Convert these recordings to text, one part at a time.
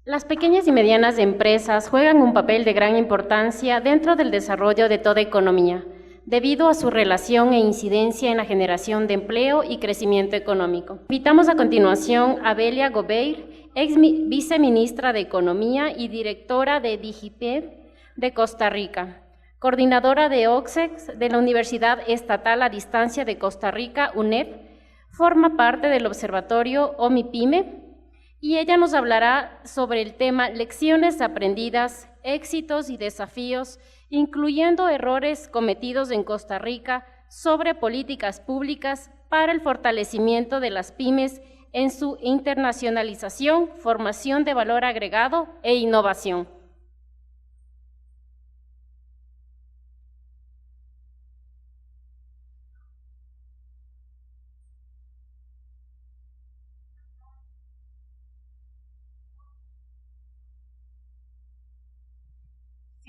Las pequeñas y medianas empresas juegan un papel de gran importancia dentro del desarrollo de toda economía, debido a su relación e incidencia en la generación de empleo y crecimiento económico. Invitamos a continuación a Belia Gobeir, viceministra de Economía y directora de DIGIPED de Costa Rica, coordinadora de OCSEX de la Universidad Estatal a Distancia de Costa Rica, UNED, forma parte del observatorio OMIPYME, y ella nos hablará sobre el tema Lecciones aprendidas, éxitos y desafíos, incluyendo errores cometidos en Costa Rica sobre políticas públicas para el fortalecimiento de las pymes en su internacionalización, formación de valor agregado e innovación.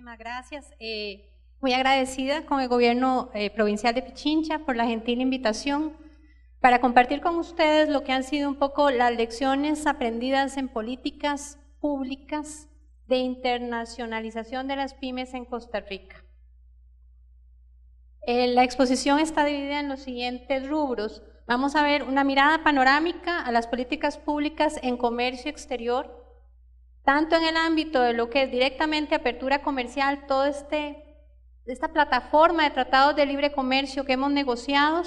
Muchísimas gracias. Muy agradecida con el gobierno provincial de Pichincha por la gentil invitación para compartir con ustedes lo que han sido un poco las lecciones aprendidas en políticas públicas de internacionalización de las pymes en Costa Rica. La exposición está dividida en los siguientes rubros. Vamos a ver una mirada panorámica a las políticas públicas en comercio exterior, tanto en el ámbito de lo que es directamente apertura comercial, toda esta plataforma de tratados de libre comercio que hemos negociado,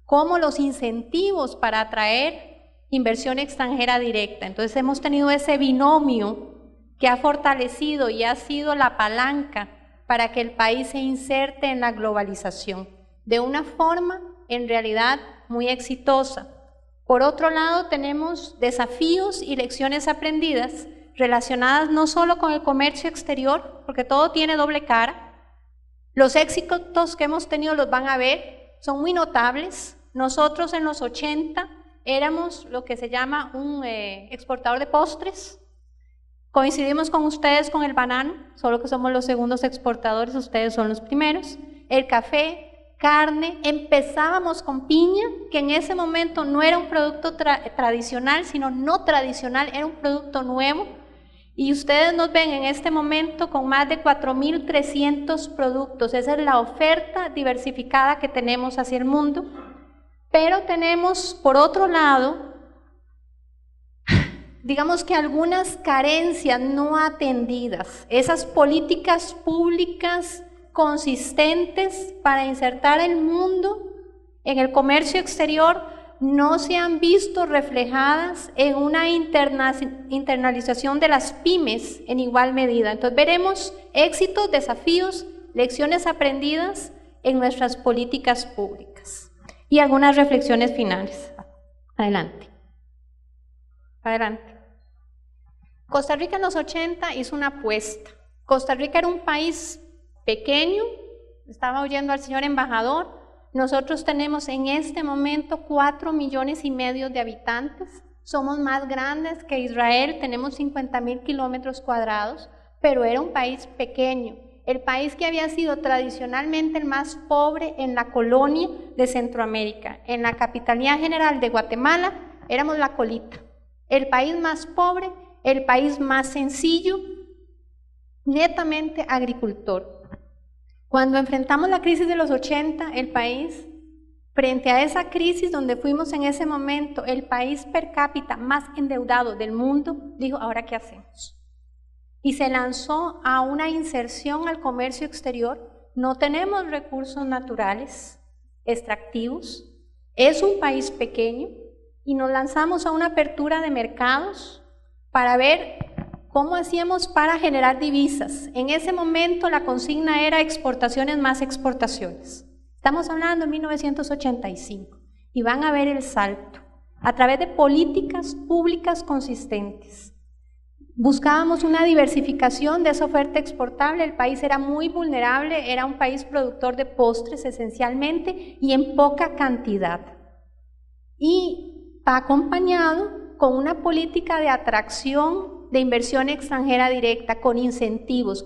como los incentivos para atraer inversión extranjera directa. Entonces hemos tenido ese binomio que ha fortalecido y ha sido la palanca para que el país se inserte en la globalización, de una forma en realidad muy exitosa. Por otro lado, tenemos desafíos y lecciones aprendidas relacionadas no solo con el comercio exterior, porque todo tiene doble cara. Los éxitos que hemos tenido los van a ver, son muy notables. Nosotros en los 80 éramos lo que se llama un exportador de postres. Coincidimos con ustedes con el banano, solo que somos los segundos exportadores, ustedes son los primeros. El café, carne, empezábamos con piña, que en ese momento no era un producto tradicional, sino no tradicional, era un producto nuevo. Y ustedes nos ven en este momento con más de 4.300 productos. Esa es la oferta diversificada que tenemos hacia el mundo. Pero tenemos, por otro lado, digamos que algunas carencias no atendidas. Esas políticas públicas consistentes para insertar el mundo en el comercio exterior no se han visto reflejadas en una internalización de las pymes en igual medida. Entonces veremos éxitos, desafíos, lecciones aprendidas en nuestras políticas públicas. Y algunas reflexiones finales. Adelante. Adelante. Costa Rica en los 80 hizo una apuesta. Costa Rica era un país pequeño, estaba oyendo al señor embajador. Nosotros tenemos en este momento 4,5 millones de habitantes, somos más grandes que Israel, tenemos 50,000 kilómetros cuadrados, pero era un país pequeño, el país que había sido tradicionalmente el más pobre en la colonia de Centroamérica. En la Capitanía General de Guatemala éramos la colita, el país más pobre, el país más sencillo, netamente agricultor. Cuando enfrentamos la crisis de los 80, el país, frente a esa crisis donde fuimos en ese momento, el país per cápita más endeudado del mundo, dijo, ¿ahora qué hacemos? Y se lanzó a una inserción al comercio exterior. No tenemos recursos naturales extractivos, es un país pequeño, y nos lanzamos a una apertura de mercados para ver ¿cómo hacíamos para generar divisas? En ese momento la consigna era exportaciones más exportaciones. Estamos hablando de 1985 y van a ver el salto a través de políticas públicas consistentes. Buscábamos una diversificación de esa oferta exportable, el país era muy vulnerable, era un país productor de postres esencialmente y en poca cantidad. Y va acompañado con una política de atracción de inversión extranjera directa con incentivos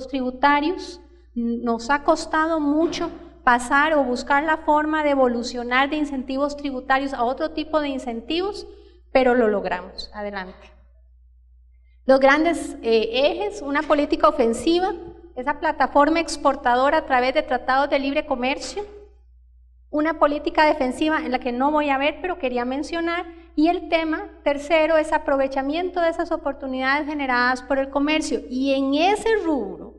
tributarios. Nos ha costado mucho pasar o buscar la forma de evolucionar de incentivos tributarios a otro tipo de incentivos, pero lo logramos. Adelante. Los grandes ejes, una política ofensiva, esa plataforma exportadora a través de tratados de libre comercio, una política defensiva en la que no voy a ver, pero quería mencionar, y el tema tercero es aprovechamiento de esas oportunidades generadas por el comercio, y en ese rubro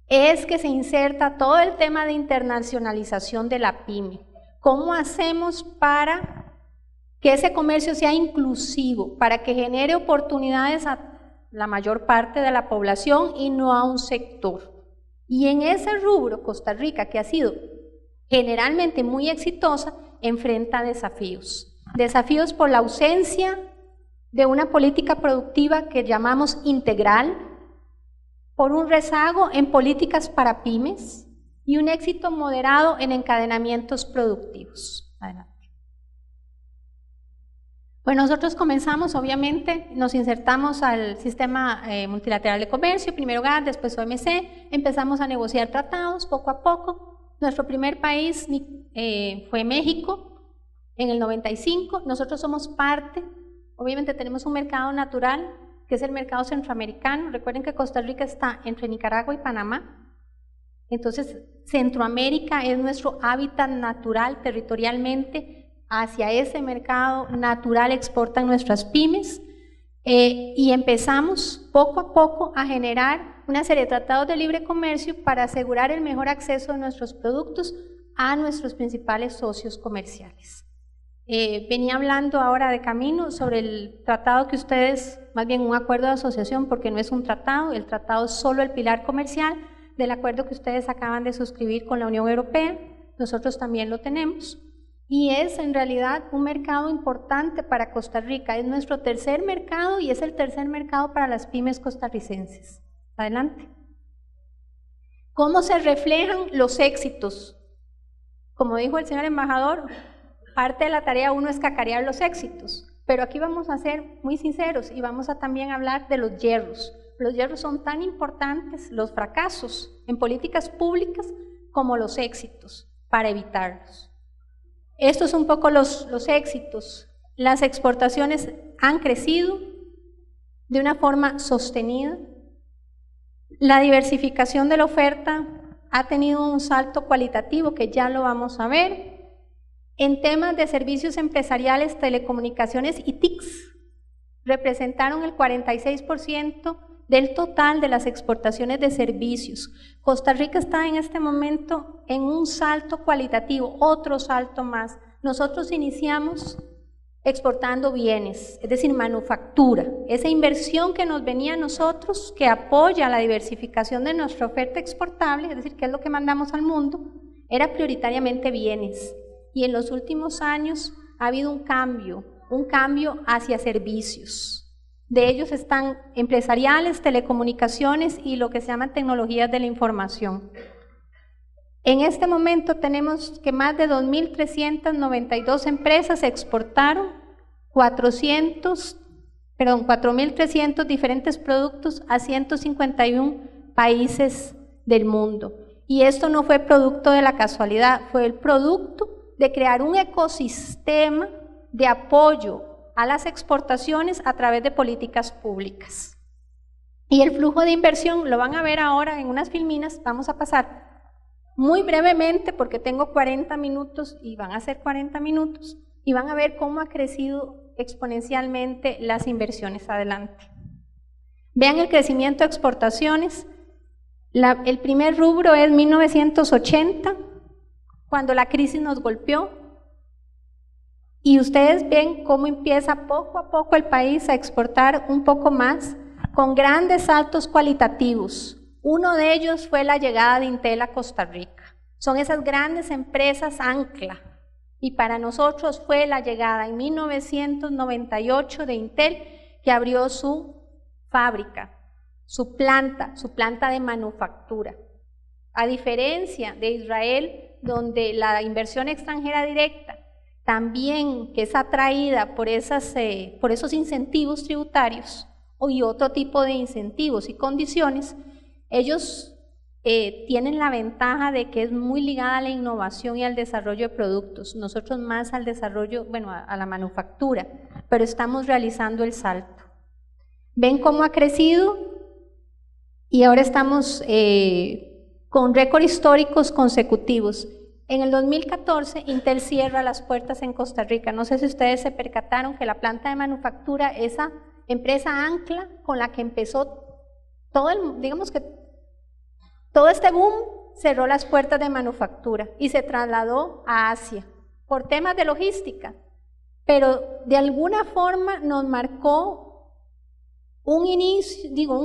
es que se inserta todo el tema de internacionalización de la pyme. ¿Cómo hacemos para que ese comercio sea inclusivo, para que genere oportunidades a la mayor parte de la población y no a un sector? Y en ese rubro, Costa Rica, que ha sido generalmente muy exitosa, enfrenta desafíos. Desafíos por la ausencia de una política productiva que llamamos integral, por un rezago en políticas para pymes y un éxito moderado en encadenamientos productivos. Adelante. Pues nosotros comenzamos, obviamente, nos insertamos al sistema multilateral de comercio, primero GATT, después OMC, empezamos a negociar tratados poco a poco. Nuestro primer país fue México en el 95, nosotros somos parte, obviamente tenemos un mercado natural, que es el mercado centroamericano. Recuerden que Costa Rica está entre Nicaragua y Panamá, entonces Centroamérica es nuestro hábitat natural territorialmente. Hacia ese mercado natural exportan nuestras pymes y empezamos poco a poco a generar una serie de tratados de libre comercio para asegurar el mejor acceso de nuestros productos a nuestros principales socios comerciales. Venía hablando ahora de camino sobre el tratado que ustedes, más bien un acuerdo de asociación, porque no es un tratado, el tratado es solo el pilar comercial del acuerdo que ustedes acaban de suscribir con la Unión Europea, nosotros también lo tenemos. Y es en realidad un mercado importante para Costa Rica, es nuestro tercer mercado y es el tercer mercado para las pymes costarricenses. Adelante. ¿Cómo se reflejan los éxitos? Como dijo el señor embajador, parte de la tarea uno es cacarear los éxitos, pero aquí vamos a ser muy sinceros y vamos a también hablar de los hierros. Los hierros son tan importantes, los fracasos en políticas públicas, como los éxitos, para evitarlos. Estos son un poco los éxitos. Las exportaciones han crecido de una forma sostenida. La diversificación de la oferta ha tenido un salto cualitativo que ya lo vamos a ver. En temas de servicios empresariales, telecomunicaciones y TICs representaron el 46% del total de las exportaciones de servicios. Costa Rica está en este momento en un salto cualitativo, otro salto más. Nosotros iniciamos exportando bienes, es decir, manufactura. Esa inversión que nos venía a nosotros, que apoya la diversificación de nuestra oferta exportable, es decir, que es lo que mandamos al mundo, era prioritariamente bienes. Y en los últimos años ha habido un cambio hacia servicios. De ellos están empresariales, telecomunicaciones y lo que se llaman tecnologías de la información. En este momento tenemos que más de 2.392 empresas exportaron 4.300 diferentes productos a 151 países del mundo. Y esto no fue producto de la casualidad, fue el producto de crear un ecosistema de apoyo a las exportaciones a través de políticas públicas. Y el flujo de inversión, lo van a ver ahora en unas filminas, vamos a pasar muy brevemente porque tengo 40 minutos y van a ser 40 minutos y van a ver cómo ha crecido exponencialmente las inversiones. Adelante. Vean el crecimiento de exportaciones. El primer rubro es 1980, cuando la crisis nos golpeó. Y ustedes ven cómo empieza poco a poco el país a exportar un poco más, con grandes saltos cualitativos. Uno de ellos fue la llegada de Intel a Costa Rica. Son esas grandes empresas ancla. Y para nosotros fue la llegada en 1998 de Intel, que abrió su fábrica, su planta de manufactura. A diferencia de Israel, donde la inversión extranjera directa también que es atraída por esos incentivos tributarios y otro tipo de incentivos y condiciones, ellos tienen la ventaja de que es muy ligada a la innovación y al desarrollo de productos, nosotros más al desarrollo, a la manufactura, pero estamos realizando el salto. Ven cómo ha crecido y ahora estamos con récords históricos consecutivos. En el 2014, Intel cierra las puertas en Costa Rica. No sé si ustedes se percataron que la planta de manufactura, esa empresa ancla con la que empezó digamos que todo este boom, cerró las puertas de manufactura y se trasladó a Asia por temas de logística, pero de alguna forma nos marcó un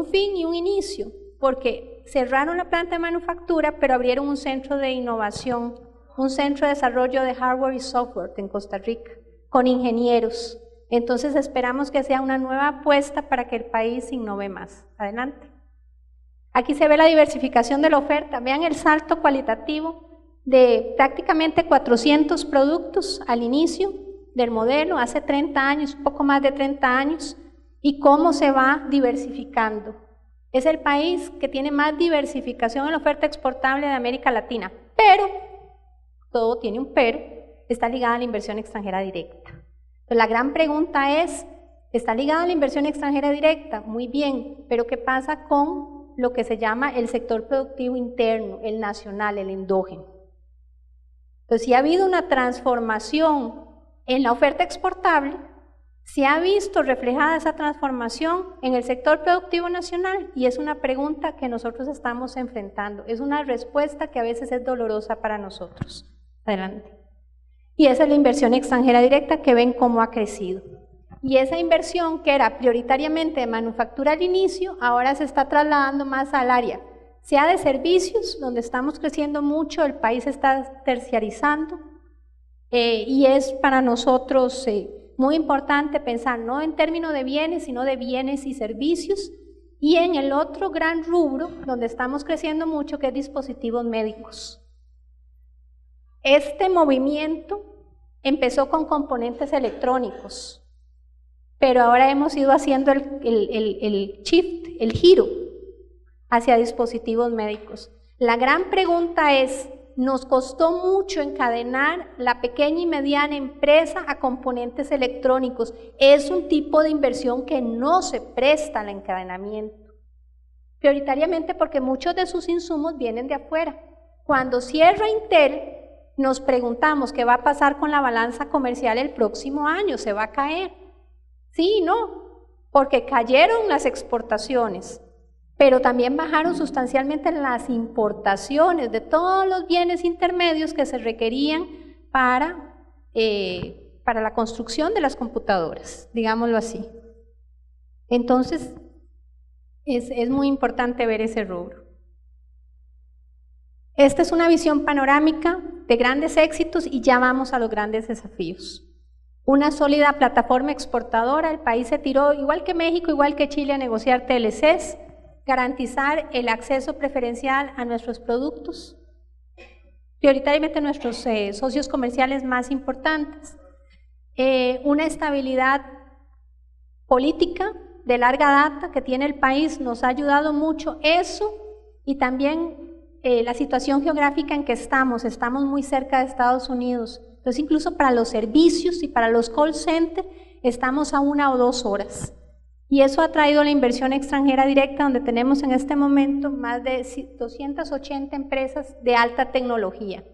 fin y un inicio, porque cerraron la planta de manufactura, pero abrieron un centro de innovación, un centro de desarrollo de hardware y software en Costa Rica, con ingenieros. Entonces esperamos que sea una nueva apuesta para que el país innove más. Adelante. Aquí se ve la diversificación de la oferta. Vean el salto cualitativo de prácticamente 400 productos al inicio del modelo, hace 30 años, un poco más de 30 años, y cómo se va diversificando. Es el país que tiene más diversificación en la oferta exportable de América Latina, pero, todo tiene un pero, está ligada a la inversión extranjera directa. Entonces, la gran pregunta es, ¿está ligada a la inversión extranjera directa? Muy bien, pero ¿qué pasa con lo que se llama el sector productivo interno, el nacional, el endógeno? Entonces, si ha habido una transformación en la oferta exportable, se ha visto reflejada esa transformación en el sector productivo nacional, y es una pregunta que nosotros estamos enfrentando, es una respuesta que a veces es dolorosa para nosotros. Adelante. Y esa es la inversión extranjera directa, que ven cómo ha crecido. Y esa inversión que era prioritariamente de manufactura al inicio, ahora se está trasladando más al área, sea de servicios, donde estamos creciendo mucho, el país está terciarizando, y es para nosotros muy importante pensar no en términos de bienes, sino de bienes y servicios, y en el otro gran rubro, donde estamos creciendo mucho, que es dispositivos médicos. Este movimiento empezó con componentes electrónicos, pero ahora hemos ido haciendo el shift, el giro hacia dispositivos médicos. La gran pregunta es, nos costó mucho encadenar la pequeña y mediana empresa a componentes electrónicos. Es un tipo de inversión que no se presta al encadenamiento, prioritariamente porque muchos de sus insumos vienen de afuera. Cuando cierra Intel, nos preguntamos qué va a pasar con la balanza comercial el próximo año, ¿se va a caer? Sí y no, porque cayeron las exportaciones, pero también bajaron sustancialmente las importaciones de todos los bienes intermedios que se requerían para la construcción de las computadoras, digámoslo así. Entonces, es muy importante ver ese rubro. Esta es una visión panorámica de grandes éxitos y ya vamos a los grandes desafíos. Una sólida plataforma exportadora, el país se tiró, igual que México, igual que Chile, a negociar TLCs, garantizar el acceso preferencial a nuestros productos, prioritariamente nuestros socios comerciales más importantes, una estabilidad política de larga data que tiene el país, nos ha ayudado mucho eso, y también la situación geográfica en que estamos muy cerca de Estados Unidos. Entonces, incluso para los servicios y para los call centers, estamos a 1 o 2 horas. Y eso ha traído la inversión extranjera directa, donde tenemos en este momento más de 280 empresas de alta tecnología.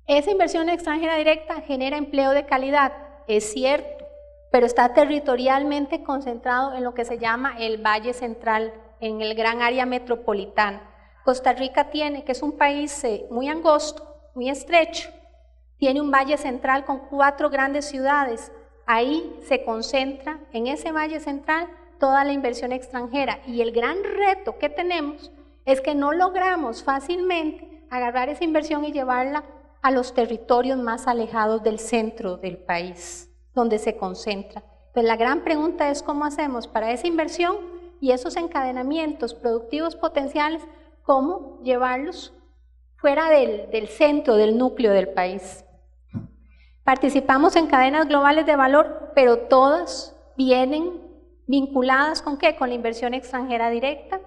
Esa inversión extranjera directa genera empleo de calidad, es cierto, pero está territorialmente concentrado en lo que se llama el Valle Central, en el gran área metropolitana. Costa Rica tiene, que es un país muy angosto, muy estrecho, tiene un valle central con 4 grandes ciudades. Ahí se concentra, en ese valle central, toda la inversión extranjera. Y el gran reto que tenemos es que no logramos fácilmente agarrar esa inversión y llevarla a los territorios más alejados del centro del país, donde se concentra. Pues la gran pregunta es cómo hacemos para esa inversión y esos encadenamientos productivos potenciales, cómo llevarlos fuera del centro, del núcleo del país. Participamos en cadenas globales de valor, pero todas vienen vinculadas ¿con qué? Con la inversión extranjera directa.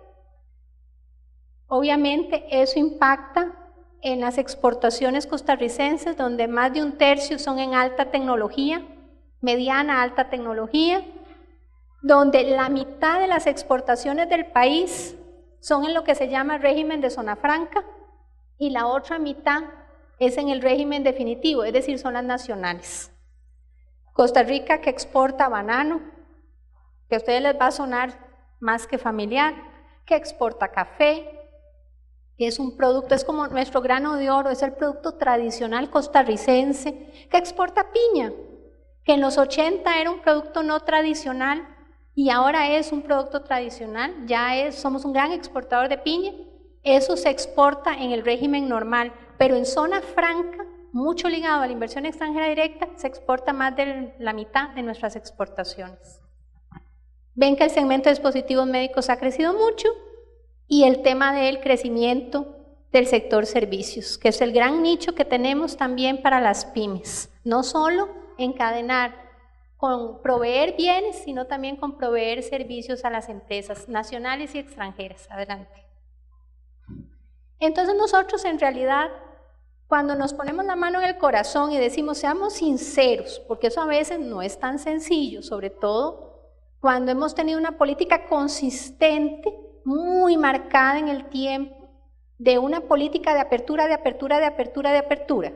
Obviamente eso impacta en las exportaciones costarricenses, donde más de 1/3 son en alta tecnología, mediana alta tecnología. donde la mitad de las exportaciones del país son en lo que se llama régimen de zona franca y la otra mitad es en el régimen definitivo, es decir, son las nacionales. Costa Rica, que exporta banano, que a ustedes les va a sonar más que familiar, que exporta café, que es un producto, es como nuestro grano de oro, es el producto tradicional costarricense, que exporta piña, que en los 80 era un producto no tradicional y ahora es un producto tradicional, somos un gran exportador de piña, eso se exporta en el régimen normal, pero en zona franca, mucho ligado a la inversión extranjera directa, se exporta más de la mitad de nuestras exportaciones. Ven que el segmento de dispositivos médicos ha crecido mucho y el tema del crecimiento del sector servicios, que es el gran nicho que tenemos también para las pymes, no solo encadenar con proveer bienes, sino también con proveer servicios a las empresas nacionales y extranjeras. Adelante. Entonces nosotros en realidad, cuando nos ponemos la mano en el corazón y decimos seamos sinceros, porque eso a veces no es tan sencillo, sobre todo cuando hemos tenido una política consistente, muy marcada en el tiempo, de una política de apertura, de apertura, de apertura, de apertura,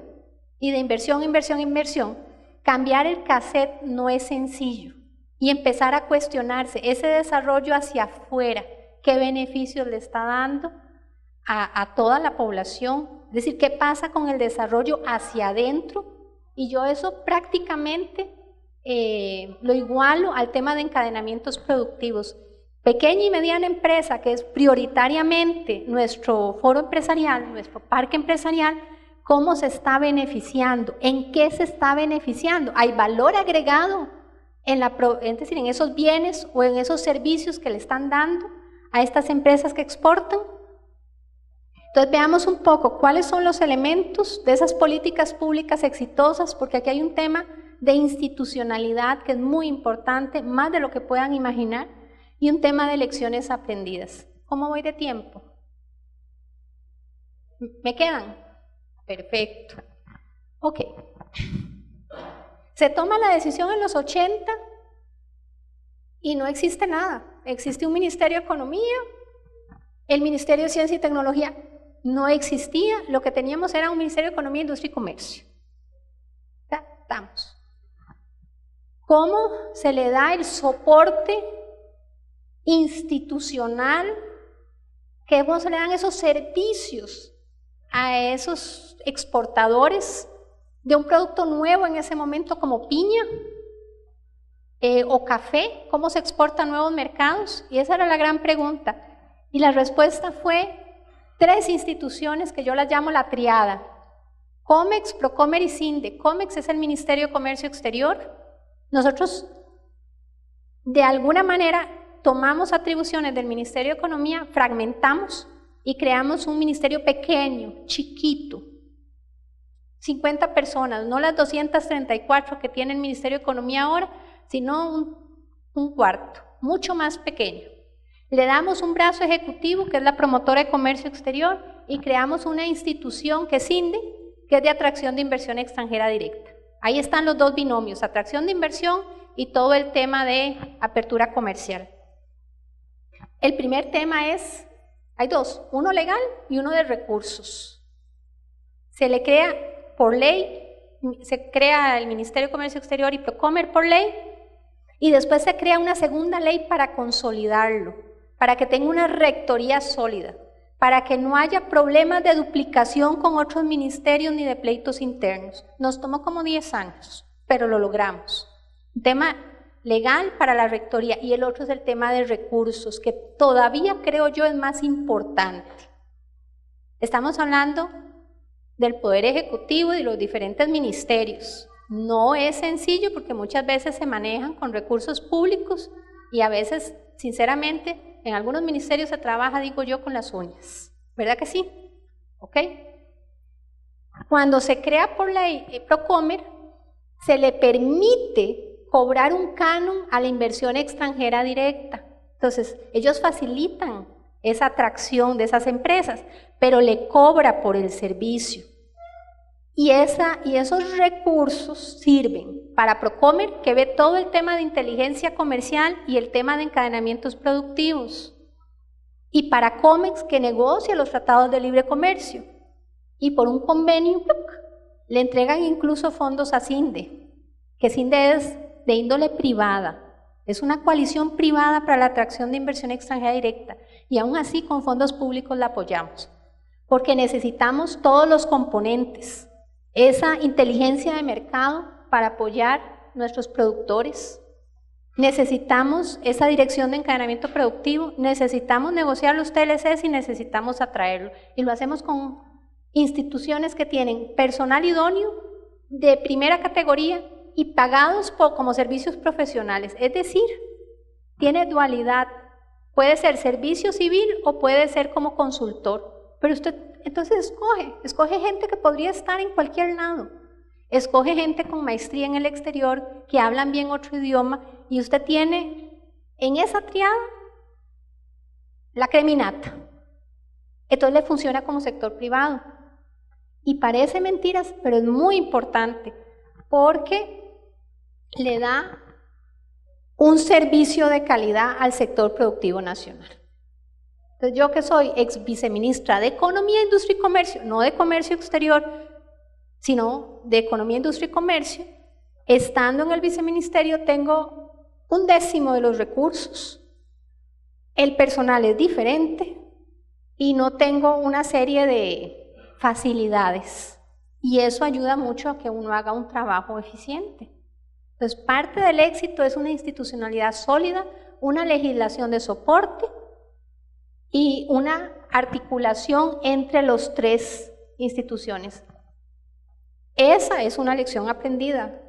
y de inversión, inversión, inversión, cambiar el cassette no es sencillo y empezar a cuestionarse ese desarrollo hacia afuera, qué beneficios le está dando a toda la población, es decir, qué pasa con el desarrollo hacia adentro, y yo eso prácticamente lo igualo al tema de encadenamientos productivos. Pequeña y mediana empresa, que es prioritariamente nuestro foro empresarial, nuestro parque empresarial, ¿cómo se está beneficiando? ¿En qué se está beneficiando? ¿Hay valor agregado es decir, en esos bienes o en esos servicios que le están dando a estas empresas que exportan? Entonces veamos un poco cuáles son los elementos de esas políticas públicas exitosas, porque aquí hay un tema de institucionalidad que es muy importante, más de lo que puedan imaginar, y un tema de lecciones aprendidas. ¿Cómo voy de tiempo? ¿Me quedan? Perfecto. Ok. Se toma la decisión en los 80 y no existe nada. Existe un Ministerio de Economía, el Ministerio de Ciencia y Tecnología no existía, lo que teníamos era un Ministerio de Economía, Industria y Comercio. Ya estamos. ¿Cómo se le da el soporte institucional? ¿Cómo se le dan esos servicios a esos exportadores de un producto nuevo en ese momento como piña o café? ¿Cómo se exporta a nuevos mercados? Y esa era la gran pregunta. Y la respuesta fue 3 instituciones que yo las llamo la triada: COMEX, Procomer y CINDE. COMEX es el Ministerio de Comercio Exterior. Nosotros de alguna manera tomamos atribuciones del Ministerio de Economía, fragmentamos y creamos un ministerio pequeño, chiquito, 50 personas, no las 234 que tiene el Ministerio de Economía ahora, sino un cuarto, mucho más pequeño. Le damos un brazo ejecutivo, que es la promotora de comercio exterior, y creamos una institución que es CINDE, que es de atracción de inversión extranjera directa. Ahí están los 2 binomios, atracción de inversión y todo el tema de apertura comercial. El primer tema es, hay 2, uno legal y uno de recursos. Se le crea por ley, se crea el Ministerio de Comercio Exterior y Procomer por ley, y después se crea una segunda ley para consolidarlo, para que tenga una rectoría sólida, para que no haya problemas de duplicación con otros ministerios ni de pleitos internos. Nos tomó como 10 años, pero lo logramos. Un tema legal para la rectoría, y el otro es el tema de recursos, que todavía creo yo es más importante. Estamos hablando del Poder Ejecutivo y de los diferentes ministerios. No es sencillo porque muchas veces se manejan con recursos públicos y a veces, sinceramente, en algunos ministerios se trabaja, digo yo, con las uñas. ¿Verdad que sí? ¿Ok? Cuando se crea por ley Procomer, se le permite cobrar un canon a la inversión extranjera directa. Entonces, ellos facilitan esa atracción de esas empresas, pero le cobra por el servicio. Y esos recursos sirven para Procomer, que ve todo el tema de inteligencia comercial y el tema de encadenamientos productivos, y para Comex, que negocia los tratados de libre comercio, y por un convenio le entregan incluso fondos a CINDE, que CINDE es de índole privada, es una coalición privada para la atracción de inversión extranjera directa, y aún así con fondos públicos la apoyamos, porque necesitamos todos los componentes, esa inteligencia de mercado para apoyar nuestros productores, necesitamos esa dirección de encadenamiento productivo, necesitamos negociar los TLCs y necesitamos atraerlo, y lo hacemos con instituciones que tienen personal idóneo de primera categoría y pagados como servicios profesionales, es decir, tiene dualidad, puede ser servicio civil o puede ser como consultor, pero usted entonces escoge gente que podría estar en cualquier lado, escoge gente con maestría en el exterior, que hablan bien otro idioma, y usted tiene en esa triada la creminata. Entonces le funciona como sector privado. Y parece mentiras, pero es muy importante, porque le da un servicio de calidad al sector productivo nacional. Entonces yo, que soy ex viceministra de Economía, Industria y Comercio, no de Comercio Exterior, sino de Economía, Industria y Comercio, estando en el viceministerio tengo 1/10 de los recursos, el personal es diferente y no tengo una serie de facilidades, y eso ayuda mucho a que uno haga un trabajo eficiente. Entonces parte del éxito es una institucionalidad sólida, una legislación de soporte y una articulación entre las 3 instituciones. Esa es una lección aprendida.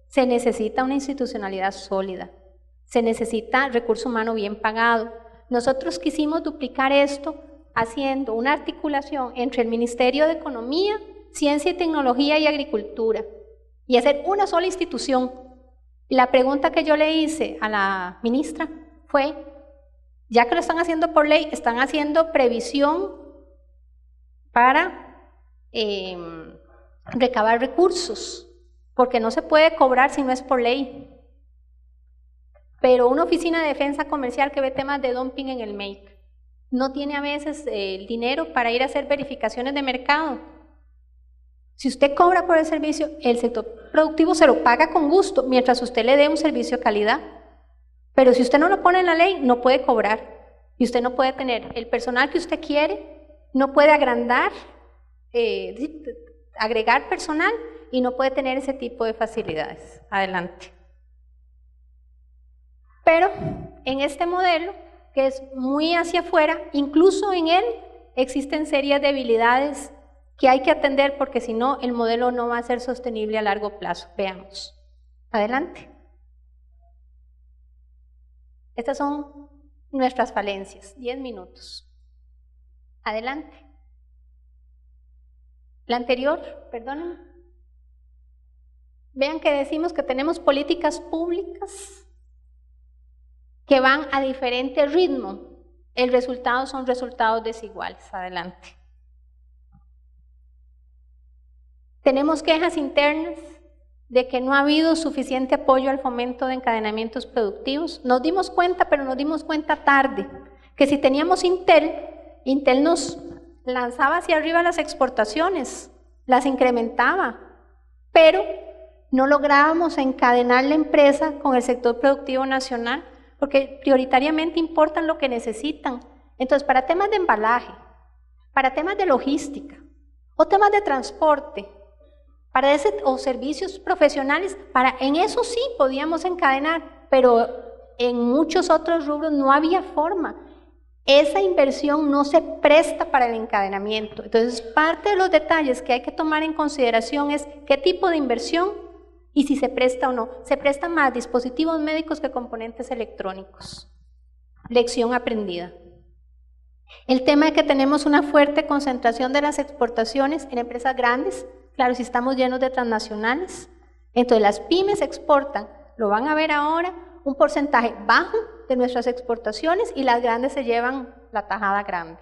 Se necesita una institucionalidad sólida, se necesita recurso humano bien pagado. Nosotros quisimos duplicar esto haciendo una articulación entre el Ministerio de Economía, Ciencia y Tecnología y Agricultura, y hacer una sola institución. Y la pregunta que yo le hice a la ministra fue, ya que lo están haciendo por ley, están haciendo previsión para recabar recursos, porque no se puede cobrar si no es por ley. Pero una oficina de defensa comercial que ve temas de dumping en el make no tiene a veces el dinero para ir a hacer verificaciones de mercado. Si usted cobra por el servicio, el sector productivo se lo paga con gusto mientras usted le dé un servicio de calidad. Pero si usted no lo pone en la ley, no puede cobrar. Y usted no puede tener el personal que usted quiere, no puede agregar personal y no puede tener ese tipo de facilidades. Adelante. Pero en este modelo, que es muy hacia afuera, incluso en él existen serias debilidades que hay que atender, porque si no, el modelo no va a ser sostenible a largo plazo. Veamos. Adelante. Estas son nuestras falencias. 10 minutos. Adelante. La anterior, perdónenme. Vean que decimos que tenemos políticas públicas que van a diferente ritmo. El resultado son resultados desiguales. Adelante. Tenemos quejas internas de que no ha habido suficiente apoyo al fomento de encadenamientos productivos. Nos dimos cuenta, pero nos dimos cuenta tarde, que si teníamos Intel nos lanzaba hacia arriba las exportaciones, las incrementaba, pero no lográbamos encadenar la empresa con el sector productivo nacional, porque prioritariamente importan lo que necesitan. Entonces, para temas de embalaje, para temas de logística, o temas de transporte, o servicios profesionales, en eso sí podíamos encadenar, pero en muchos otros rubros no había forma. Esa inversión no se presta para el encadenamiento. Entonces, parte de los detalles que hay que tomar en consideración es qué tipo de inversión y si se presta o no. Se prestan más dispositivos médicos que componentes electrónicos. Lección aprendida. El tema de que tenemos una fuerte concentración de las exportaciones en empresas grandes. Claro, si estamos llenos de transnacionales, entonces las pymes exportan, lo van a ver ahora, un porcentaje bajo de nuestras exportaciones y las grandes se llevan la tajada grande.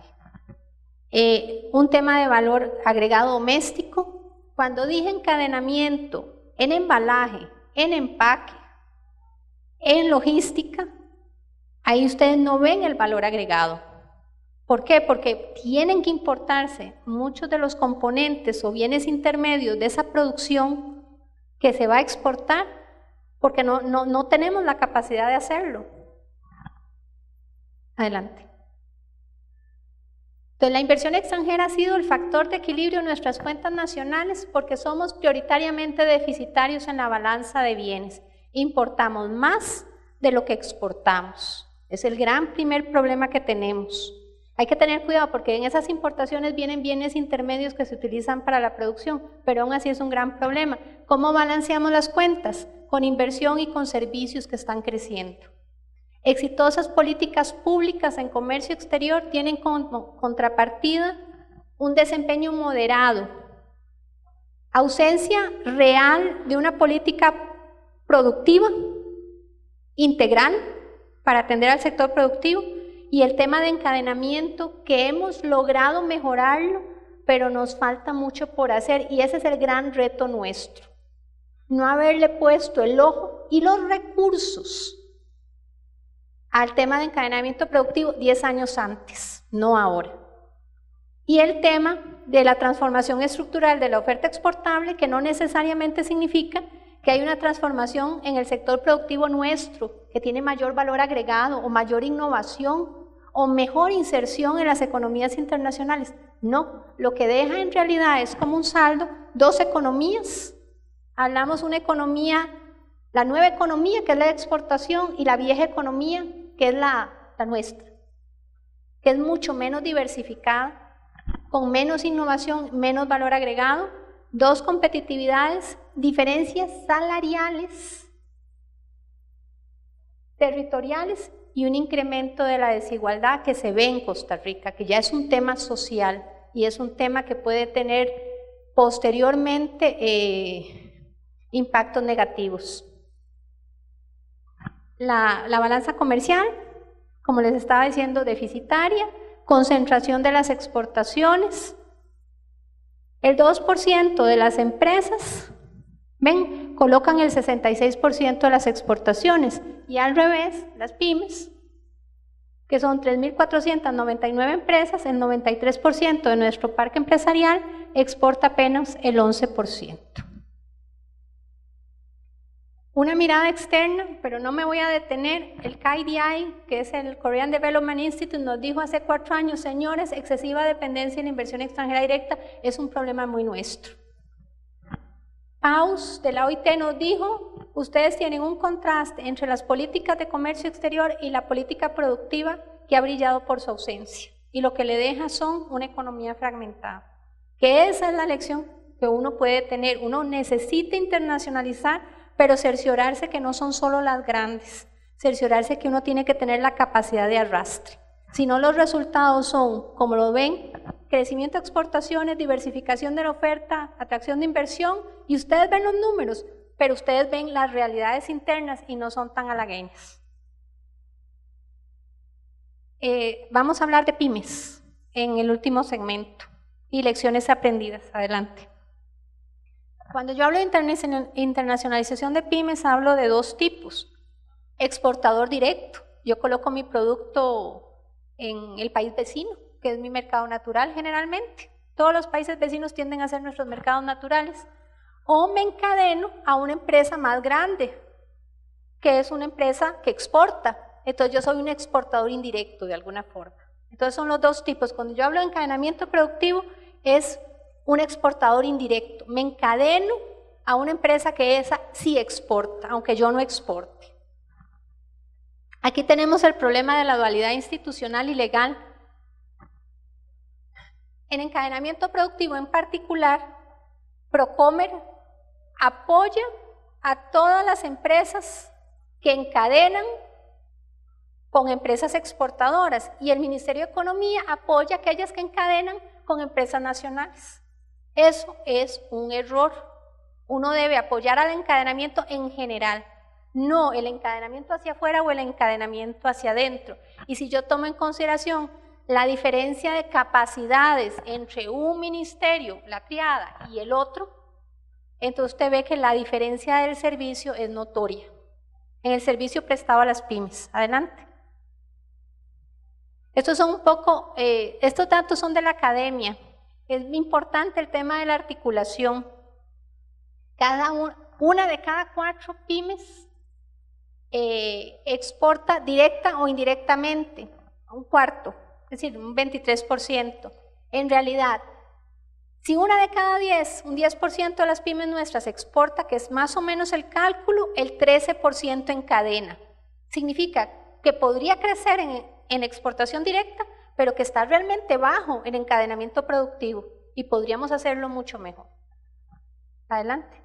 Un tema de valor agregado doméstico, cuando dije encadenamiento en embalaje, en empaque, en logística, ahí ustedes no ven el valor agregado. ¿Por qué? Porque tienen que importarse muchos de los componentes o bienes intermedios de esa producción que se va a exportar, porque no tenemos la capacidad de hacerlo. Adelante. Entonces, la inversión extranjera ha sido el factor de equilibrio en nuestras cuentas nacionales porque somos prioritariamente deficitarios en la balanza de bienes. Importamos más de lo que exportamos. Es el gran primer problema que tenemos. Hay que tener cuidado porque en esas importaciones vienen bienes intermedios que se utilizan para la producción, pero aún así es un gran problema. ¿Cómo balanceamos las cuentas? Con inversión y con servicios que están creciendo. Exitosas políticas públicas en comercio exterior tienen como contrapartida un desempeño moderado, ausencia real de una política productiva, integral, para atender al sector productivo, y el tema de encadenamiento que hemos logrado mejorarlo, pero nos falta mucho por hacer, y ese es el gran reto nuestro. No haberle puesto el ojo y los recursos al tema de encadenamiento productivo 10 años antes, no ahora. Y el tema de la transformación estructural de la oferta exportable, que no necesariamente significa que hay una transformación en el sector productivo nuestro, que tiene mayor valor agregado o mayor innovación o mejor inserción en las economías internacionales. No, lo que deja en realidad es como un saldo, dos economías. Hablamos una economía, la nueva economía que es la exportación y la vieja economía que es la nuestra, que es mucho menos diversificada, con menos innovación, menos valor agregado, dos competitividades, diferencias salariales, territoriales y un incremento de la desigualdad que se ve en Costa Rica, que ya es un tema social y es un tema que puede tener posteriormente impactos negativos. La balanza comercial, como les estaba diciendo, deficitaria, concentración de las exportaciones. El 2% de las empresas, ven, colocan el 66% de las exportaciones, y al revés, las pymes, que son 3.499 empresas, el 93% de nuestro parque empresarial exporta apenas el 11%. Una mirada externa, pero no me voy a detener, el KDI, que es el Korean Development Institute, nos dijo hace 4 años, señores, excesiva dependencia en la inversión extranjera directa es un problema muy nuestro. Paus de la OIT nos dijo, ustedes tienen un contraste entre las políticas de comercio exterior y la política productiva que ha brillado por su ausencia, y lo que le deja son una economía fragmentada. Que esa es la lección que uno puede tener, uno necesita internacionalizar, pero cerciorarse que no son solo las grandes, cerciorarse que uno tiene que tener la capacidad de arrastre. Si no, los resultados son, como lo ven, crecimiento de exportaciones, diversificación de la oferta, atracción de inversión, y ustedes ven los números, pero ustedes ven las realidades internas y no son tan halagüeñas. Vamos a hablar de pymes en el último segmento y lecciones aprendidas. Adelante. Cuando yo hablo de internacionalización de pymes, hablo de dos tipos. Exportador directo, yo coloco mi producto en el país vecino, que es mi mercado natural generalmente. Todos los países vecinos tienden a ser nuestros mercados naturales. O me encadeno a una empresa más grande, que es una empresa que exporta. Entonces yo soy un exportador indirecto de alguna forma. Entonces son los dos tipos. Cuando yo hablo de encadenamiento productivo, es un exportador indirecto. Me encadeno a una empresa que esa sí exporta, aunque yo no exporte. Aquí tenemos el problema de la dualidad institucional y legal. En encadenamiento productivo en particular, Procomer apoya a todas las empresas que encadenan con empresas exportadoras, y el Ministerio de Economía apoya a aquellas que encadenan con empresas nacionales. Eso es un error. Uno debe apoyar al encadenamiento en general, no el encadenamiento hacia afuera o el encadenamiento hacia adentro. Y si yo tomo en consideración la diferencia de capacidades entre un ministerio, la triada, y el otro, entonces usted ve que la diferencia del servicio es notoria. En el servicio prestado a las pymes. Adelante. Estos son un poco, estos datos son de la academia. Es importante el tema de la articulación. Una de cada 4 pymes exporta directa o indirectamente, un cuarto, es decir, un 23%. En realidad, si una de cada 10, un 10% de las pymes nuestras exporta, que es más o menos el cálculo, el 13% en cadena. Significa que podría crecer en exportación directa, pero que está realmente bajo en encadenamiento productivo y podríamos hacerlo mucho mejor. Adelante.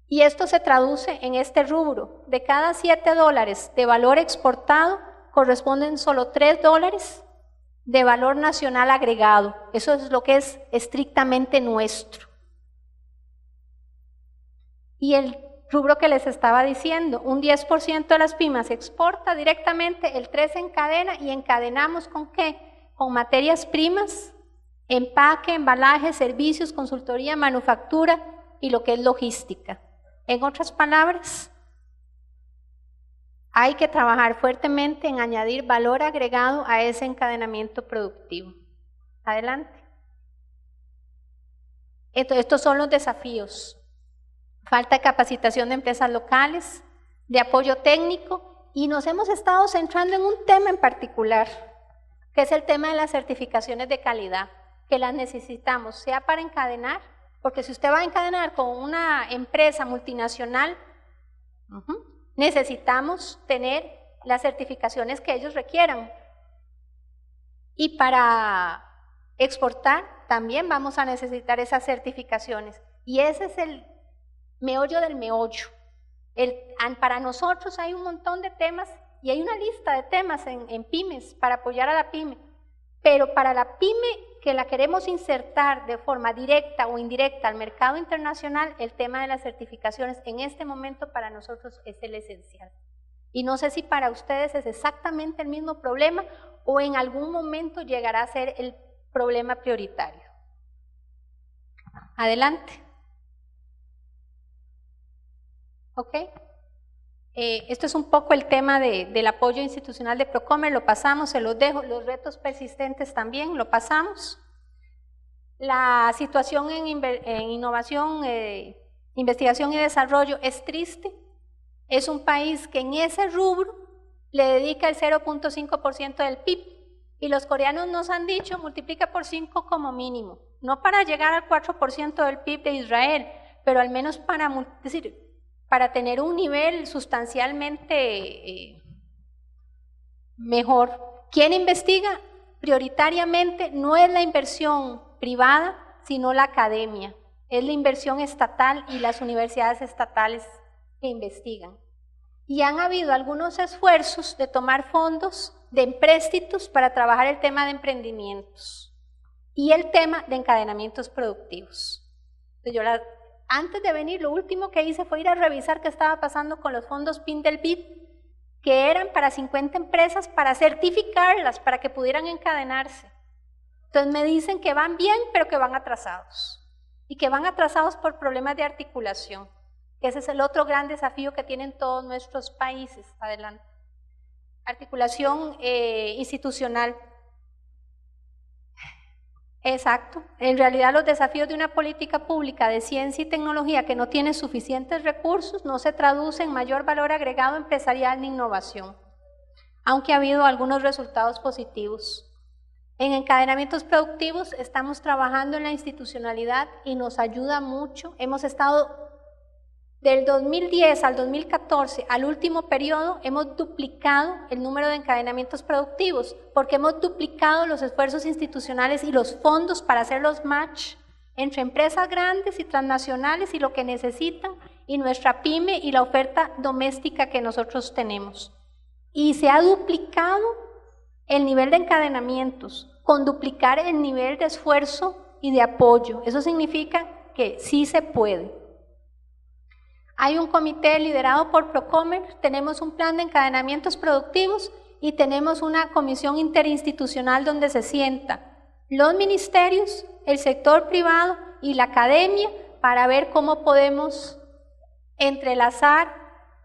Y esto se traduce en este rubro. De cada $7 de valor exportado, corresponden solo $3 de valor nacional agregado. Eso es lo que es estrictamente nuestro. Y el rubro que les estaba diciendo, un 10% de las pymes exporta directamente, el 13% encadena, y encadenamos ¿con qué? Con materias primas, empaque, embalaje, servicios, consultoría, manufactura y lo que es logística. En otras palabras, hay que trabajar fuertemente en añadir valor agregado a ese encadenamiento productivo. Adelante. Estos son los desafíos. Falta de capacitación de empresas locales, de apoyo técnico, y nos hemos estado centrando en un tema en particular, que es el tema de las certificaciones de calidad, que las necesitamos, sea para encadenar, porque si usted va a encadenar con una empresa multinacional, necesitamos tener las certificaciones que ellos requieran. Y para exportar también vamos a necesitar esas certificaciones. Y ese es el meollo del meollo. Para nosotros hay un montón de temas y hay una lista de temas en pymes para apoyar a la pyme. Pero para la pyme que la queremos insertar de forma directa o indirecta al mercado internacional, el tema de las certificaciones en este momento para nosotros es el esencial. Y no sé si para ustedes es exactamente el mismo problema o en algún momento llegará a ser el problema prioritario. Adelante. ¿Ok? Esto es un poco el tema del apoyo institucional de Procomer, lo pasamos, se los dejo, los retos persistentes también, lo pasamos. La situación en innovación, investigación y desarrollo es triste, es un país que en ese rubro le dedica el 0.5% del PIB, y los coreanos nos han dicho multiplica por 5 como mínimo, no para llegar al 4% del PIB de Israel, pero al menos para tener un nivel sustancialmente mejor. ¿Quién investiga? Prioritariamente no es la inversión privada, sino la academia. Es la inversión estatal y las universidades estatales que investigan. Y han habido algunos esfuerzos de tomar fondos de empréstitos para trabajar el tema de emprendimientos y el tema de encadenamientos productivos. Entonces antes de venir, lo último que hice fue ir a revisar qué estaba pasando con los fondos PIN del BID, que eran para 50 empresas, para certificarlas, para que pudieran encadenarse. Entonces me dicen que van bien, pero que van atrasados. Y que van atrasados por problemas de articulación, que ese es el otro gran desafío que tienen todos nuestros países. Adelante. Articulación institucional. Exacto. En realidad los desafíos de una política pública de ciencia y tecnología que no tiene suficientes recursos no se traduce en mayor valor agregado empresarial ni innovación, aunque ha habido algunos resultados positivos. En encadenamientos productivos estamos trabajando en la institucionalidad y nos ayuda mucho. Hemos estado del 2010 al 2014, al último periodo, hemos duplicado el número de encadenamientos productivos, porque hemos duplicado los esfuerzos institucionales y los fondos para hacer los match entre empresas grandes y transnacionales y lo que necesitan, y nuestra pyme y la oferta doméstica que nosotros tenemos. Y se ha duplicado el nivel de encadenamientos, con duplicar el nivel de esfuerzo y de apoyo. Eso significa que sí se puede. Hay un comité liderado por Procomer, tenemos un plan de encadenamientos productivos y tenemos una comisión interinstitucional donde se sientan los ministerios, el sector privado y la academia para ver cómo podemos entrelazar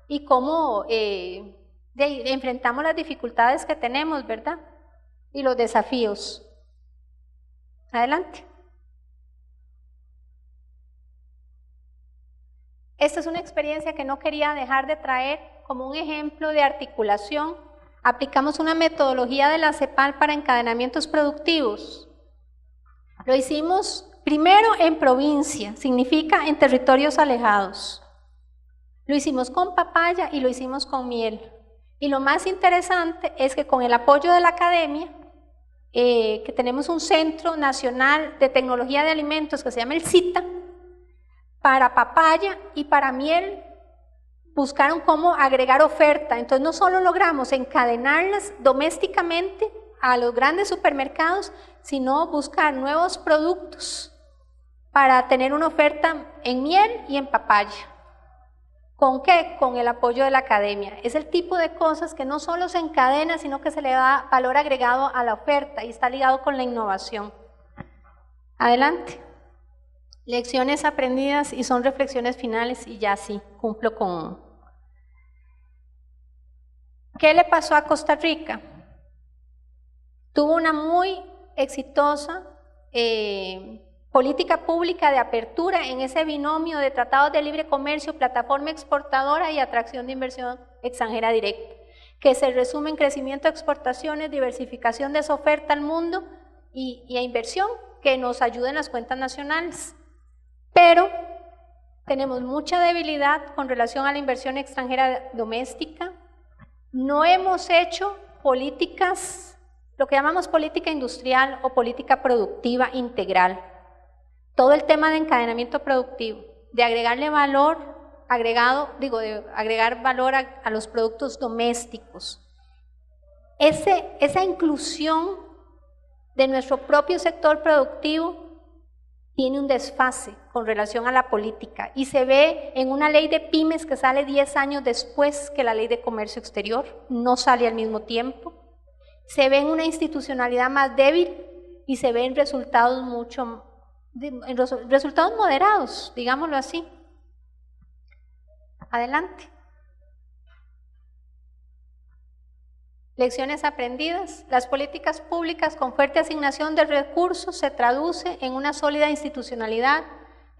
y cómo enfrentamos las dificultades que tenemos, ¿verdad? Y los desafíos. Adelante. Esta es una experiencia que no quería dejar de traer como un ejemplo de articulación. Aplicamos una metodología de la CEPAL para encadenamientos productivos. Lo hicimos primero en provincia, significa en territorios alejados. Lo hicimos con papaya y lo hicimos con miel. Y lo más interesante es que con el apoyo de la academia, que tenemos un Centro Nacional de Tecnología de Alimentos que se llama el CITA, para papaya y para miel buscaron cómo agregar oferta. Entonces no solo logramos encadenarlas domésticamente a los grandes supermercados, sino buscar nuevos productos para tener una oferta en miel y en papaya. ¿Con qué? Con el apoyo de la academia. Es el tipo de cosas que no solo se encadena, sino que se le da valor agregado a la oferta y está ligado con la innovación. Adelante. Lecciones aprendidas y son reflexiones finales y ya sí, cumplo con... ¿Qué le pasó a Costa Rica? Tuvo una muy exitosa política pública de apertura en ese binomio de tratados de libre comercio, plataforma exportadora y atracción de inversión extranjera directa, que se resume en crecimiento de exportaciones, diversificación de esa oferta al mundo y a inversión que nos ayude en las cuentas nacionales. Pero tenemos mucha debilidad con relación a la inversión extranjera doméstica. No hemos hecho políticas, lo que llamamos política industrial o política productiva integral. Todo el tema de encadenamiento productivo, de agregarle valor agregado, de agregar valor a los productos domésticos. Esa inclusión de nuestro propio sector productivo tiene un desfase con relación a la política y se ve en una ley de pymes que sale 10 años después que la ley de comercio exterior, no sale al mismo tiempo. Se ve en una institucionalidad más débil y se ve en resultados resultados moderados, digámoslo así. Adelante. Lecciones aprendidas. Las políticas públicas con fuerte asignación de recursos se traduce en una sólida institucionalidad,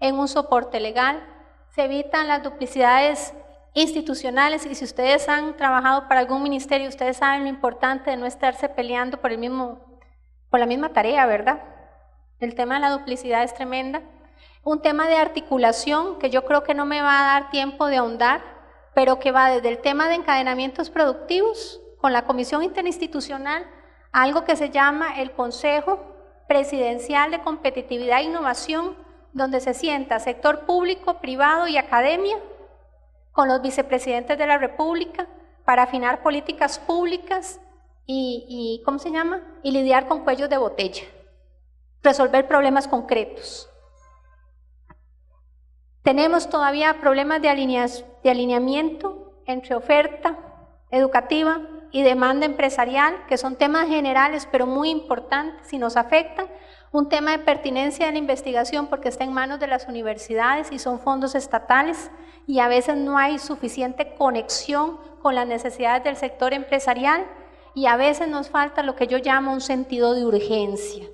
en un soporte legal, se evitan las duplicidades institucionales y si ustedes han trabajado para algún ministerio, ustedes saben lo importante de no estarse peleando por la misma tarea, ¿verdad? El tema de la duplicidad es tremenda. Un tema de articulación que yo creo que no me va a dar tiempo de ahondar, pero que va desde el tema de encadenamientos productivos con la Comisión Interinstitucional a algo que se llama el Consejo Presidencial de Competitividad e Innovación, donde se sienta sector público, privado y academia con los vicepresidentes de la República para afinar políticas públicas y ¿cómo se llama? Y lidiar con cuellos de botella. Resolver problemas concretos. Tenemos todavía problemas de alineamiento entre oferta educativa y demanda empresarial, que son temas generales pero muy importantes y nos afectan. Un tema de pertinencia de la investigación porque está en manos de las universidades y son fondos estatales y a veces no hay suficiente conexión con las necesidades del sector empresarial y a veces nos falta lo que yo llamo un sentido de urgencia.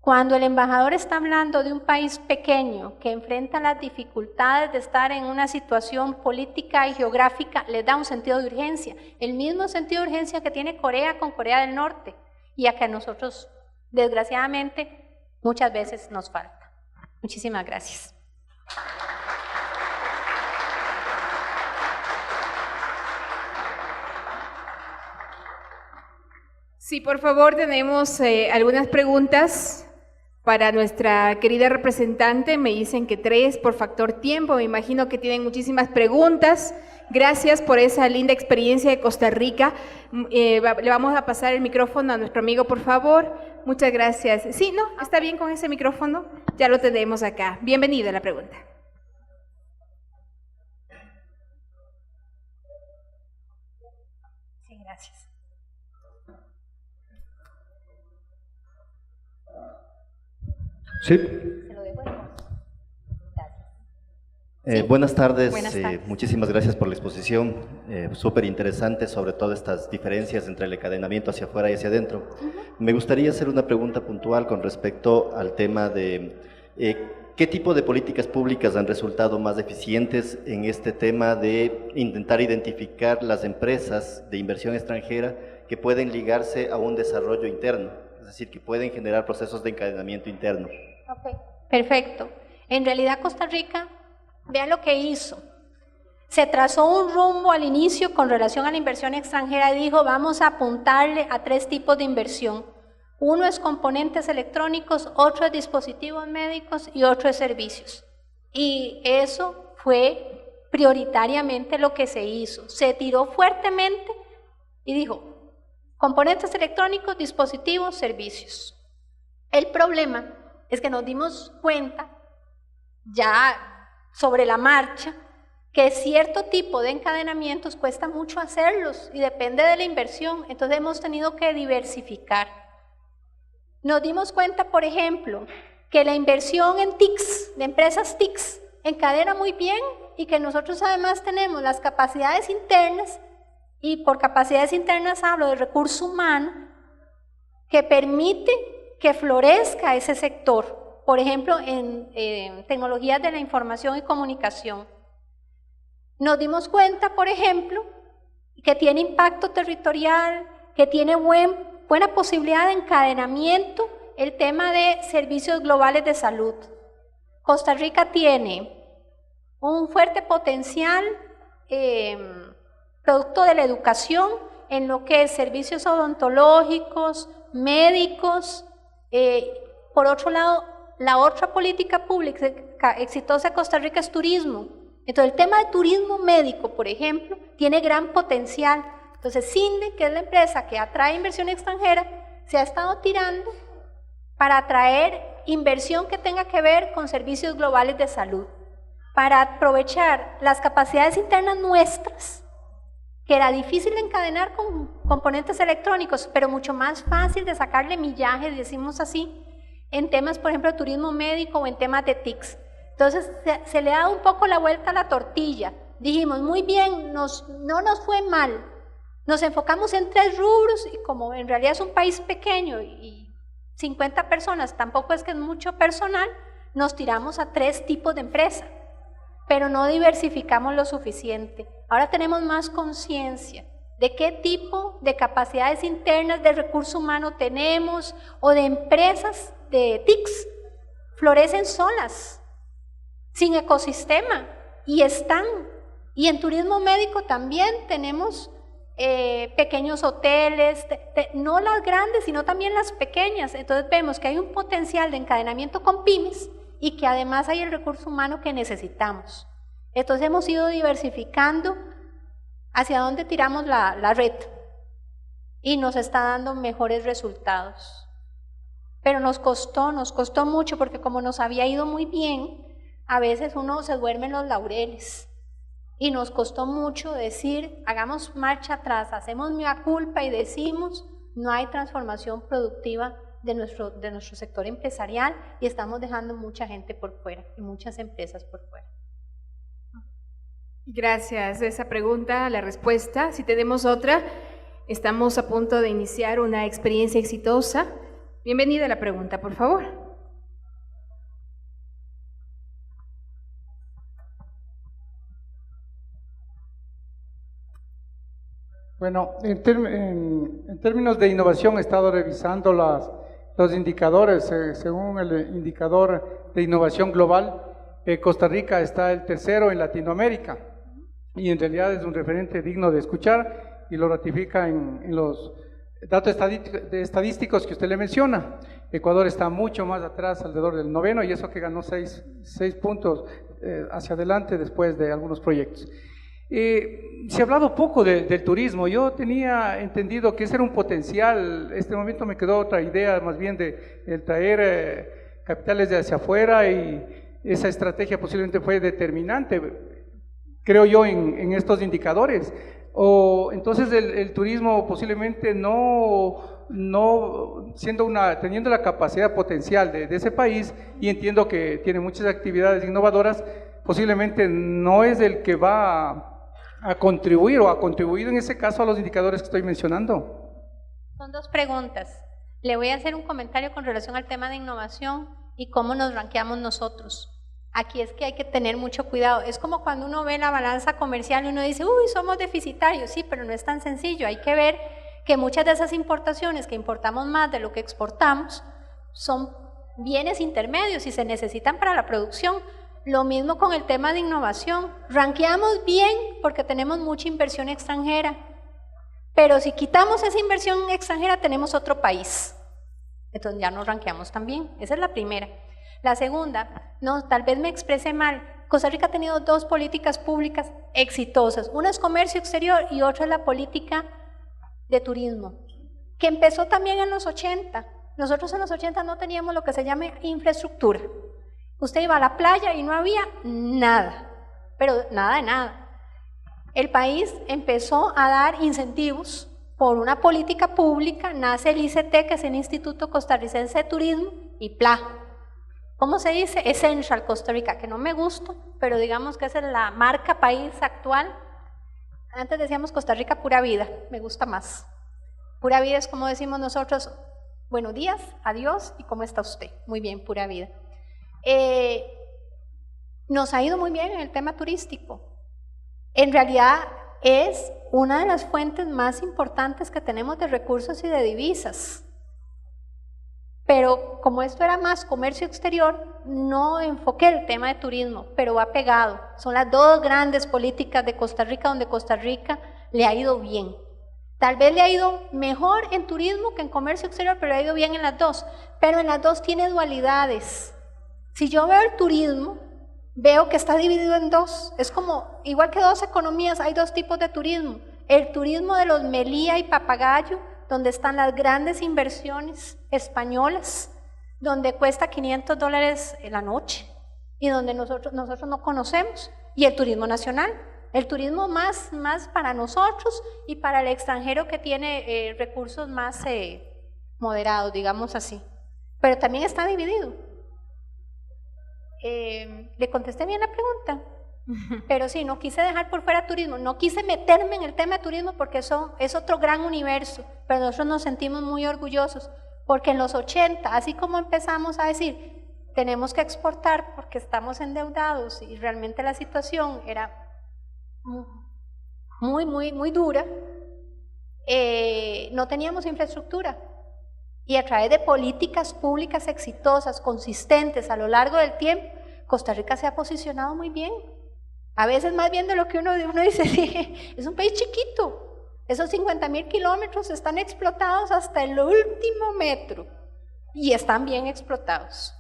Cuando el embajador está hablando de un país pequeño que enfrenta las dificultades de estar en una situación política y geográfica, les da un sentido de urgencia, el mismo sentido de urgencia que tiene Corea con Corea del Norte y a que a nosotros, desgraciadamente, muchas veces nos falta. Muchísimas gracias. Sí, por favor, tenemos algunas preguntas para nuestra querida representante. Me dicen que 3 por factor tiempo. Me imagino que tienen muchísimas preguntas. Gracias por esa linda experiencia de Costa Rica. Le vamos a pasar el micrófono a nuestro amigo, por favor. Muchas gracias. Sí, ¿no? ¿Está bien con ese micrófono? Ya lo tenemos acá. Bienvenida a la pregunta. Sí, gracias. Sí. Se lo devuelvo. Buenas tardes, Buenas tardes. Muchísimas gracias por la exposición, súper interesante sobre todo estas diferencias entre el encadenamiento hacia afuera y hacia adentro. Me gustaría hacer una pregunta puntual con respecto al tema de ¿qué tipo de políticas públicas han resultado más eficientes en este tema de intentar identificar las empresas de inversión extranjera que pueden ligarse a un desarrollo interno, es decir, que pueden generar procesos de encadenamiento interno? Ok, perfecto. En realidad Costa Rica, vean lo que hizo. Se trazó un rumbo al inicio con relación a la inversión extranjera y dijo, vamos a apuntarle a 3 tipos de inversión. Uno es componentes electrónicos, otro es dispositivos médicos y otro es servicios. Y eso fue prioritariamente lo que se hizo. Se tiró fuertemente y dijo, componentes electrónicos, dispositivos, servicios. El problema es que nos dimos cuenta ya sobre la marcha que cierto tipo de encadenamientos cuesta mucho hacerlos y depende de la inversión, entonces hemos tenido que diversificar. Nos dimos cuenta, por ejemplo, que la inversión en TICs, de empresas TICs, encadena muy bien y que nosotros además tenemos las capacidades internas, y por capacidades internas hablo de recurso humano, que permite que florezca ese sector, por ejemplo, en tecnologías de la información y comunicación. Nos dimos cuenta, por ejemplo, que tiene impacto territorial, que tiene buena posibilidad de encadenamiento el tema de servicios globales de salud. Costa Rica tiene un fuerte potencial producto de la educación en lo que es servicios odontológicos, médicos. Por otro lado, la otra política pública exitosa de Costa Rica es turismo. Entonces el tema de turismo médico, por ejemplo, tiene gran potencial. Entonces CINDE, que es la empresa que atrae inversión extranjera, se ha estado tirando para atraer inversión que tenga que ver con servicios globales de salud, para aprovechar las capacidades internas nuestras, que era difícil de encadenar con componentes electrónicos, pero mucho más fácil de sacarle millaje, decimos así, en temas, por ejemplo, de turismo médico o en temas de TICs. Entonces se le ha dado un poco la vuelta a la tortilla. Dijimos, muy bien, no nos fue mal. Nos enfocamos en 3 rubros y como en realidad es un país pequeño y 50 personas, tampoco es que es mucho personal, nos tiramos a 3 tipos de empresa, pero no diversificamos lo suficiente. Ahora tenemos más conciencia de qué tipo de capacidades internas de recurso humano tenemos o de empresas de TICs florecen solas, sin ecosistema, y están. Y en turismo médico también tenemos pequeños hoteles, no las grandes, sino también las pequeñas. Entonces vemos que hay un potencial de encadenamiento con pymes y que además hay el recurso humano que necesitamos. Entonces hemos ido diversificando hacia dónde tiramos la red y nos está dando mejores resultados. Pero nos costó mucho porque como nos había ido muy bien, a veces uno se duerme en los laureles y nos costó mucho decir, hagamos marcha atrás, hacemos mea culpa y decimos, no hay transformación productiva de nuestro sector empresarial y estamos dejando mucha gente por fuera y muchas empresas por fuera. Gracias a esa pregunta, la respuesta. Si tenemos otra, estamos a punto de iniciar una experiencia exitosa. Bienvenida a la pregunta, por favor. Bueno, en términos de innovación he estado revisando los indicadores. Según el indicador de innovación global, Costa Rica está el tercero en Latinoamérica y en realidad es un referente digno de escuchar y lo ratifica en los datos estadísticos que usted le menciona. Ecuador está mucho más atrás, alrededor del 9º, y eso que ganó 6 puntos hacia adelante después de algunos proyectos. Se ha hablado poco del turismo. Yo tenía entendido que ese era un potencial. Este momento me quedó otra idea, más bien de el traer capitales de hacia afuera, y esa estrategia posiblemente fue determinante, creo yo, en estos indicadores. O entonces el turismo posiblemente no teniendo la capacidad potencial de ese país, y entiendo que tiene muchas actividades innovadoras, posiblemente no es el que va a contribuir o ha contribuido en ese caso a los indicadores que estoy mencionando. Son dos preguntas. Le voy a hacer un comentario con relación al tema de innovación y cómo nos ranqueamos nosotros. Aquí es que hay que tener mucho cuidado. Es como cuando uno ve la balanza comercial y uno dice, uy, somos deficitarios. Sí, pero no es tan sencillo. Hay que ver que muchas de esas importaciones que importamos más de lo que exportamos son bienes intermedios y se necesitan para la producción. Lo mismo con el tema de innovación. Ranqueamos bien porque tenemos mucha inversión extranjera, pero si quitamos esa inversión extranjera tenemos otro país. Entonces ya nos ranqueamos también. Esa es la primera. La segunda, no, tal vez me expresé mal. Costa Rica ha tenido dos políticas públicas exitosas. Una es comercio exterior y otra es la política de turismo, que empezó también en los 80. Nosotros en los 80 no teníamos lo que se llama infraestructura. Usted iba a la playa y no había nada, pero nada de nada. El país empezó a dar incentivos por una política pública, nace el ICT, que es el Instituto Costarricense de Turismo, y PLA. ¿Cómo se dice? Essential Costa Rica, que no me gusta, pero digamos que esa es la marca país actual. Antes decíamos Costa Rica pura vida, me gusta más. Pura vida es como decimos nosotros, buenos días, adiós, ¿y cómo está usted? Muy bien, pura vida. Nos ha ido muy bien en el tema turístico. En realidad es una de las fuentes más importantes que tenemos de recursos y de divisas. Pero como esto era más comercio exterior, no enfoqué el tema de turismo, pero va pegado. Son las dos grandes políticas de Costa Rica donde Costa Rica le ha ido bien. Tal vez le ha ido mejor en turismo que en comercio exterior, pero le ha ido bien en las dos. Pero en las dos tiene dualidades. Si yo veo el turismo, veo que está dividido en dos. Es como, igual que dos economías, hay dos tipos de turismo. El turismo de los Melía y Papagayo, donde están las grandes inversiones españolas, donde cuesta $500 la noche y donde nosotros no conocemos, y el turismo nacional, el turismo más para nosotros y para el extranjero que tiene recursos más moderados, digamos así, pero también está dividido. ¿Le contesté bien la pregunta? Pero sí, no quise dejar por fuera turismo, no quise meterme en el tema de turismo porque eso es otro gran universo, pero nosotros nos sentimos muy orgullosos porque en los 80, así como empezamos a decir, tenemos que exportar porque estamos endeudados y realmente la situación era muy dura, no teníamos infraestructura. Y a través de políticas públicas exitosas, consistentes a lo largo del tiempo, Costa Rica se ha posicionado muy bien. A veces más bien de lo que uno dice, sí, es un país chiquito. Esos 50,000 kilómetros están explotados hasta el último metro y están bien explotados.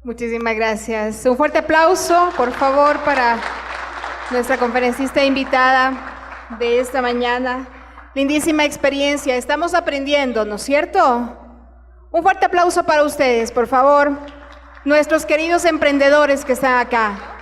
Muchísimas gracias. Un fuerte aplauso, por favor, para nuestra conferencista invitada de esta mañana. Lindísima experiencia, estamos aprendiendo, ¿no es cierto? Un fuerte aplauso para ustedes, por favor, nuestros queridos emprendedores que están acá.